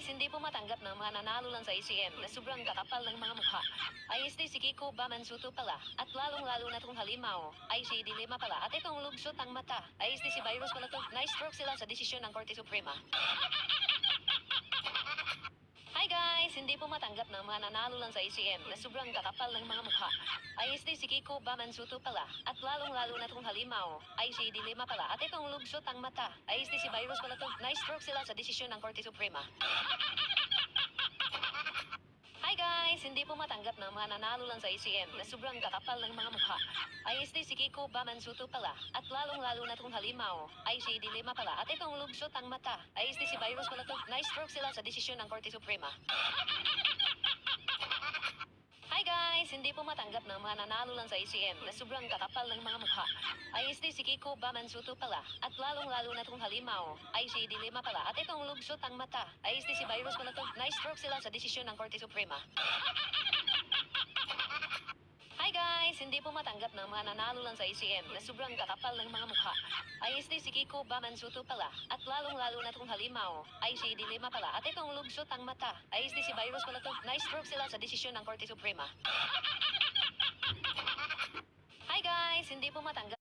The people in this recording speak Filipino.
hindi po matanggap ng mga nanalo lang sa ACM na sobrang kakapal ng mga mukha. Ay este si Kiko Bamansuto pala, at lalong-lalo na tong halimaw, ay si Dilema pala, at itong lugsot ang mata, ay este si Virus pala to. Na-stroke sila sa desisyon ng Korte Suprema. Hi guys! Hindi po matanggap ng mga nanalo lang sa ACM na sobrang kakapal ng mga mukha. Ay este si Kiko Bamansuto pala, at lalong-lalo na tong halimaw, ay si Dilema pala, at itong lugsot ang mata, ay este si Virus pala to. Na-stroke sila sa desisyon ng Korte Suprema. Hi guys! Hindi po matanggap ng mga nanalo lang sa ACM na sobrang kakapal ng mga mukha. Ay este si Kiko Bamansuto pala, at lalong-lalo na tong halimaw, ay si Dilema pala, at itong lugsot ang mata, ay este si Virus pala to. Na-stroke sila sa desisyon ng Korte Suprema. Hi guys! Hindi po matanggap ng mga nanalo lang sa ACM na sobrang kakapal ng mga mukha. Ay este si Kiko Bamansuto pala, at lalong-lalo na tong halimaw, ay si Dilema pala, at itong lugsot ang mata, ay este si Virus pala to. Na-stroke sila sa desisyon ng Korte Suprema. Hi guys! Hindi po matanggap ng mga nanalo lang sa ACM na sobrang kakapal ng mga mukha. Ay este si Kiko Bamansuto pala, at lalong-lalo na tong halimaw, ay si Dilema pala, at itong lugsot ang mata, ay este si Virus pala to. Na-stroke sila sa desisyon ng Korte Suprema. Hi guys! Hindi po matanggap